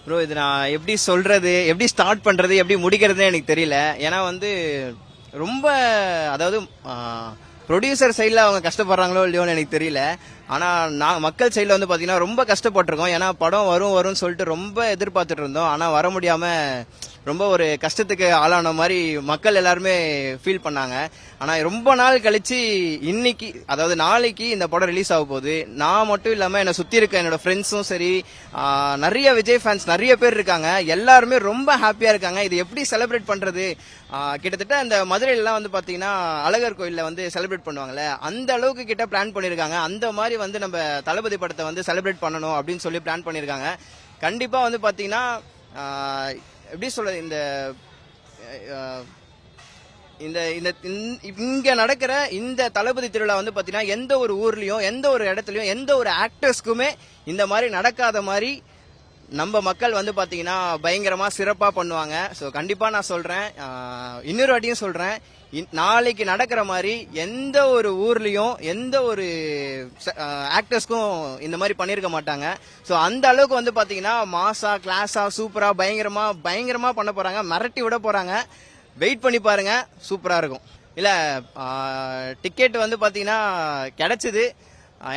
Bro இது நான் எப்படி சொல்றது, எப்படி ஸ்டார்ட் பண்றது, எப்படி முடிக்கிறதுன்னு எனக்கு தெரியல. ஏன்னா வந்து ரொம்ப, அதாவது ப்ரொடியூசர் சைடில் அவங்க கஷ்டப்படுறாங்களோ இல்லையோன்னு எனக்கு தெரியல. ஆனால் நான் மக்கள் சைடில் வந்து பார்த்தீங்கன்னா ரொம்ப கஷ்டப்பட்டிருக்கோம். ஏன்னா படம் வரும்னு சொல்லிட்டு ரொம்ப எதிர்பார்த்துட்டு இருந்தோம். ஆனால் வர முடியாமல் ரொம்ப ஒரு கஷ்டத்துக்கு ஆளான மாதிரி மக்கள் எல்லாருமே ஃபீல் பண்ணாங்க. ஆனால் ரொம்ப நாள் கழிச்சு இன்னைக்கு, அதாவது நாளைக்கு இந்த படம் ரிலீஸ் ஆக போகுது. நான் மட்டும் இல்லாமல் என்னை சுற்றி இருக்க என்னோட ஃப்ரெண்ட்ஸும் சரி, நிறைய விஜய் ஃபேன்ஸ் நிறைய பேர் இருக்காங்க. எல்லாருமே ரொம்ப ஹாப்பியாக இருக்காங்க. இது எப்படி செலிப்ரேட் பண்ணுறது, கிட்டத்தட்ட அந்த மதுரையிலலாம் வந்து பார்த்தீங்கன்னா அழகர் கோயிலில் வந்து செலிப்ரேட் பண்ணுவாங்கல்ல, அந்த அளவுக்கு கிட்ட பிளான் பண்ணியிருக்காங்க. அந்த மாதிரி வந்து நம்ம தளபதி படத்தை வந்து செலிப்ரேட் பண்ணணும் அப்படின்னு சொல்லி பிளான் பண்ணியிருக்காங்க. கண்டிப்பாக வந்து பார்த்தீங்கன்னா எப்படி சொல்றது, இந்த இங்க நடக்கிற இந்த தளபதி திருவிழா வந்து பாத்தீங்கன்னா எந்த ஒரு ஊர்லயும், எந்த ஒரு இடத்துலயும், எந்த ஒரு ஆக்டர்ஸ்க்குமே இந்த மாதிரி நடக்காத மாதிரி நம்ம மக்கள் வந்து பாத்தீங்கன்னா பயங்கரமா சிறப்பா பண்ணுவாங்க. ஸோ கண்டிப்பா நான் சொல்றேன், இன்னொரு வாட்டியும் சொல்றேன், நாளைக்கு நடக்கிற மாதிரி எந்த ஒரு ஊர்லயும் எந்த ஒரு ஆக்டர்ஸ்க்கும் இந்த மாதிரி பண்ணிருக்க மாட்டாங்க. ஸோ அந்த அளவுக்கு வந்து பாத்தீங்கன்னா மாசா, கிளாஸா, சூப்பரா, பயங்கரமா பண்ண போறாங்க. மிரட்டி விட போறாங்க. வெயிட் பண்ணி பாருங்க, சூப்பரா இருக்கும். இல்ல டிக்கெட் வந்து பாத்தீங்கன்னா கிடைச்சது.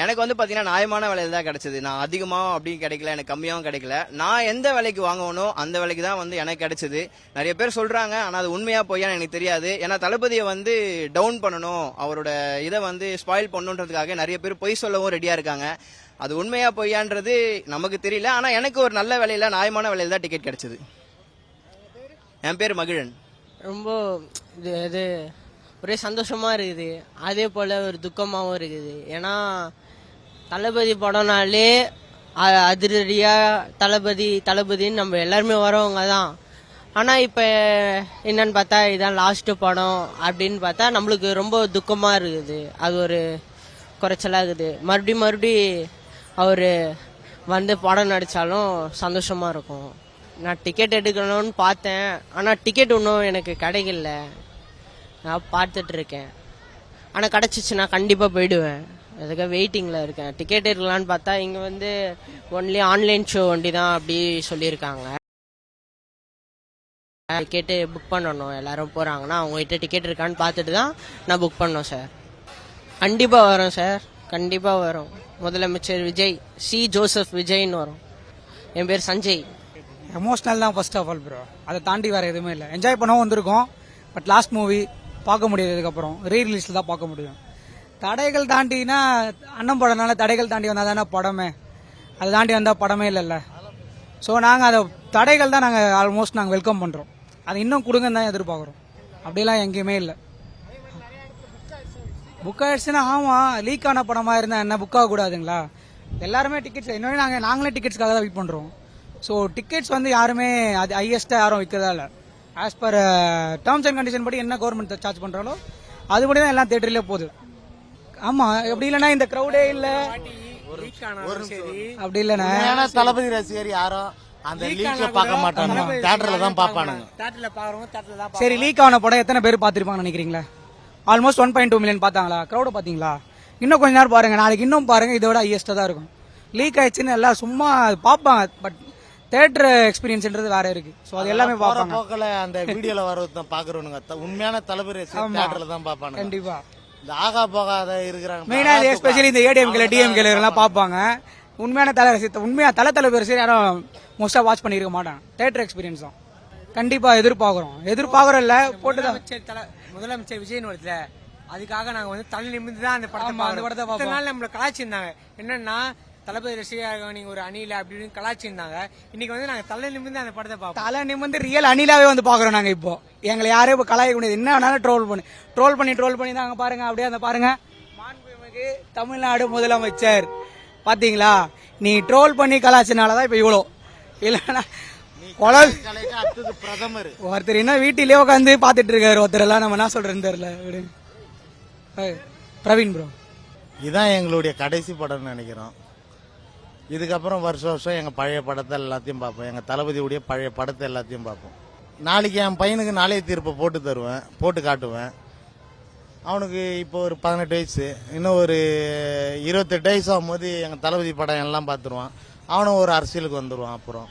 எனக்கு வந்து பாத்தீங்கன்னா நியாயமான விலையில தான் கிடைச்சது. நான் அதிகமா அப்படி கிடைக்கல, எனக்கு கம்மியாவும் கிடைக்கல. நான் எந்த விலைக்கு வாங்கணும் அந்த விலைக்கு தான் வந்து எனக்கு கிடைச்சது. நிறைய பேர் சொல்றாங்க, ஆனா அது உண்மையா பொய்யான்னு எனக்கு தெரியாது. ஏன்னா தளபதியை வந்து டவுன் பண்ணணும், அவரோட இதை வந்து ஸ்பாயில் பண்ணணுன்றதுக்காக நிறைய பேர் பொய் சொல்லவும் ரெடியா இருக்காங்க. அது உண்மையா பொய்யான்றது நமக்கு தெரியல. ஆனா எனக்கு ஒரு நல்ல விலையில, நியாயமான விலையில தான் டிக்கெட் கிடைச்சது. என் பேர் மகிழன். ரொம்ப இது ஒரே சந்தோஷமா இருக்குது, அதே போல ஒரு துக்கமாகவும் இருக்குது. ஏன்னா தளபதி படம்னாலே அதிரடியா தளபதின்னு நம்ம எல்லாருமே வரவங்க தான். ஆனால் இப்போ என்னன்னு பார்த்தா இதான் லாஸ்ட் படம் அப்படின்னு பார்த்தா நம்மளுக்கு ரொம்ப துக்கமாக இருக்குது. அது ஒரு குறைச்சலாகுது. மறுபடி அவர் வந்து படம் நடித்தாலும் சந்தோஷமாக இருக்கும். நான் டிக்கெட் எடுக்கணும்னு பார்த்தேன், ஆனால் டிக்கெட் இன்னும் எனக்கு கிடைக்கல. நான் பார்த்துட்டு இருக்கேன். ஆனால் கிடச்சிச்சுன்னா கண்டிப்பாக போயிடுவேன். அதுக்காக வெயிட்டிங்கில் இருக்கேன். டிக்கெட் இருக்கலான்னு பார்த்தா இங்கே வந்து ஒன்லி ஆன்லைன் ஷோ வண்டி தான் அப்படி சொல்லியிருக்காங்க. டிக்கெட்டு புக் பண்ணணும். எல்லாரும் போகிறாங்கன்னா அவங்ககிட்ட டிக்கெட் இருக்கான்னு பார்த்துட்டு தான் நான் புக் பண்ணோம் சார். கண்டிப்பாக வரும் சார், கண்டிப்பாக வரும். முதலமைச்சர் விஜய், சி ஜோசப் விஜய்ன்னு வரும். என் பேர் சஞ்சய். எமோஷனல் தான் ஃபர்ஸ்ட் ஆஃப் ஆல் ப்ரோ. அதை தாண்டி வேறு எதுவுமே இல்லை. என்ஜாய் பண்ணவும் வந்திருக்கோம். பட் லாஸ்ட் மூவி பார்க்க முடியாததுக்கப்புறம் ரீரிலீஸில் தான் பார்க்க முடியும். தடைகள் தாண்டினா அண்ணன் படம்னால தடைகள் தாண்டி வந்தால் தானே படமே. அதை தாண்டி வந்தால் படமே இல்லைல்ல. ஸோ நாங்கள் அதை தடைகள் தான் நாங்கள் ஆல்மோஸ்ட் நாங்கள் வெல்கம் பண்ணுறோம். அதை இன்னும் கொடுங்கன்னு தான் எதிர்பார்க்குறோம். அப்படிலாம் எங்கேயுமே இல்லை. புக் ஆயிடுச்சுன்னா ஆமாம், லீக் ஆன படமாக இருந்தால் என்ன புக் ஆகக்கூடாதுங்களா? எல்லாருமே டிக்கெட்ஸ் இன்னொன்று நாங்களே டிக்கெட்ஸ்க்காக தான் வெயிட் பண்ணுறோம். ஸோ டிக்கெட்ஸ் வந்து யாருமே அது ஹையஸ்ட்டாக யாரும் விற்கிறதா இல்லை. As per terms and condition படி என்ன கவர்மெண்ட் சார்ஜ் பண்ணுறாலோ அதுபடி தான் எல்லாம் தேட்டர்லேயே போகுது. ஆமாம், எப்படி இல்லைன்னா இந்த க்ரௌடே இல்லை. அப்படி இல்லைன்னா தளபதி ரசிகர் யாரும் அந்த லீக்ல பார்க்க மாட்டாங்க, தியேட்டர்ல தான் பார்ப்பானுங்க. சரி, லீக் ஆன படம் எத்தனை பேர் பார்த்துருப்பாங்கன்னு நினைக்கிறீங்களா? ஆல்மோஸ்ட் 1.2 மில்லியன் பார்த்தாங்களா? க்ரௌட பார்த்தீங்களா? இன்னும் கொஞ்ச நேரம் பாருங்க, நாளைக்கு இன்னும் பாருங்க, இதோட ஹையஸ்ட்டாக தான் இருக்கும். லீக் ஆயிடுச்சுன்னு எல்லாம் சும்மா பார்ப்பாங்க. பட் தியேட்டர் எக்ஸ்பீரியன்ஸ்ன்றது வேற இருக்கு. சோ அது எல்லாமே பாப்பாங்க. போக்கல அந்த வீடியோல வரத பாக்குறவங்க உண்மையான தலபதி தியேட்டர்ல தான் பாப்பாங்க. கண்டிப்பா இந்த ஆகா போகாத இருக்கிறாங்க. மெயினா எஸ்பெஷலி இந்த ஏடிஎம்கேல டிஎம்கேல எல்லாம் பாப்பாங்க. உண்மையான தலபதி ரசிகர் யாரும் மோஸ்டா வாட்ச் பண்ணிருக்க மாட்டாங்க. தியேட்டர் எக்ஸ்பீரியன்ஸ் தான் கண்டிப்பா எதிர்பார்க்கறோம் இல்ல போட்டு முதலமைச்சர் விஜய் வருதுல, அதுக்காக நாங்க வந்து தலை நிமிர்ந்து தான் அந்த படத்தை பார்த்தோம். நம்மள கலாச்சிருந்தாங்க என்னன்னா தளபதி ரசிகர்கள் நீங்க ஒரு அணில அப்படின்னு கலாச்சிருந்தாங்க. இன்னைக்கு வந்து நாங்க தலை நிமிர்ந்து அந்த படத்தை பார்ப்போம். தலை நிமிர்ந்து ரியல் அணிலாவே வந்து பாக்குறோம் நாங்க. இப்போ எங்களை யாரையும் இப்போ கலாய்க்க முடியாது. என்ன வேணாலும் ட்ரோல் பண்ணி தாங்க பாருங்க. அப்படியே அந்த பாருங்க, மாண்புமிகு தமிழ்நாடு முதலமைச்சர் பாத்தீங்களா? நீ ட்ரோல் பண்ணி கலாச்சினாலதான் இப்ப இவ்வளோ. இல்லன்னா பிரதமர் ஒருத்தர் இன்னும் வீட்டிலேயே உட்காந்து பாத்துட்டு இருக்காரு. ஒருத்தர் எல்லாம் நம்ம என்ன சொல்றேன்னு தெரியல. பிரவீன் ப்ரோ, இதுதான் எங்களுடைய கடைசி படம்னு நினைக்கிறோம். இதுக்கப்புறம் வருஷம் எங்கள் பழைய படத்தை எல்லாத்தையும் பார்ப்போம். எங்கள் தளபதியுடைய பழைய படத்தை எல்லாத்தையும் பார்ப்போம். நாளைக்கு என் பையனுக்கு நாளைய தீர்ப்பை போட்டு காட்டுவேன். அவனுக்கு இப்போ ஒரு 18 வயசு, இன்னும் ஒரு 28 வயசு ஆகும்போது எங்கள் தளபதி படம் எல்லாம் பார்த்துருவான். அவனும் ஒரு அரசியலுக்கு வந்துடுவான். அப்புறம்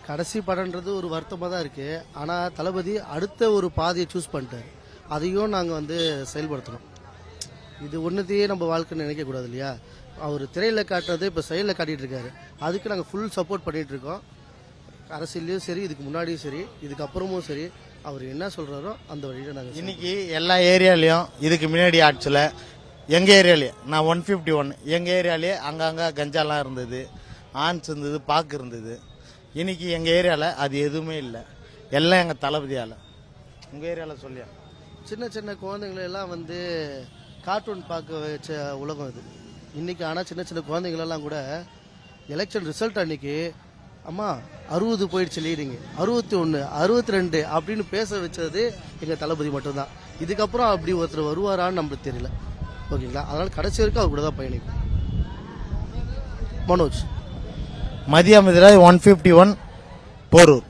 கடைசி படம்ன்றது ஒரு வருத்தமாக தான் இருக்குது. ஆனால் தளபதி அடுத்த ஒரு பாதையை சூஸ் பண்ணிட்டார். அதையும் நாங்கள் வந்து செயல்படுத்தணும். இது ஒன்றுத்தையே நம்ம வாழ்க்கைன்னு நினைக்கக்கூடாது இல்லையா? அவர் திரையில் காட்டுறது இப்போ செயலில் காட்டிகிட்டு இருக்காரு. அதுக்கு நாங்கள் ஃபுல் சப்போர்ட் பண்ணிகிட்டு இருக்கோம். அரசியல்லையும் சரி, இதுக்கு முன்னாடியும் சரி, இதுக்கப்புறமும் சரி, அவர் என்ன சொல்கிறாரோ அந்த வழியில் நாங்கள் இன்னைக்கு எல்லா ஏரியாலையும் இதுக்கு முன்னாடி ஆட்சியில் எங்கள் ஏரியாலேயே நான் 151 எங்கள் ஏரியாலேயே அங்கங்கே கஞ்சாலாம் இருந்தது, ஆன்ஸ் இருந்தது, பாக்கு இருந்தது. இன்னைக்கு எங்கள் ஏரியாவில் அது எதுவுமே இல்லை. எல்லாம் எங்கள் தளபதியால். உங்கள் ஏரியாவில் சொல்லியா? சின்ன சின்ன குழந்தைங்களெல்லாம் வந்து கார்ட்டூன் பார்க்க வச்ச உலகம் இது இன்னைக்கு. ஆனால் சின்ன சின்ன குழந்தைங்களெல்லாம் கூட எலெக்ஷன் ரிசல்ட் அன்னைக்கு அம்மா 60 போயிடுச்சு லீடிங்கு, 61, 62 அப்படின்னு பேச வச்சது எங்கள் தளபதி மட்டும்தான். இதுக்கப்புறம் அப்படி ஒருத்தர் வருவாரான்னு நம்மளுக்கு தெரியல. ஓகேங்களா? அதனால கடைசி வரைக்கும் அவர் கூட தான் பயணிக்கும். மனோஜ் மதியம் 151 போரூர்.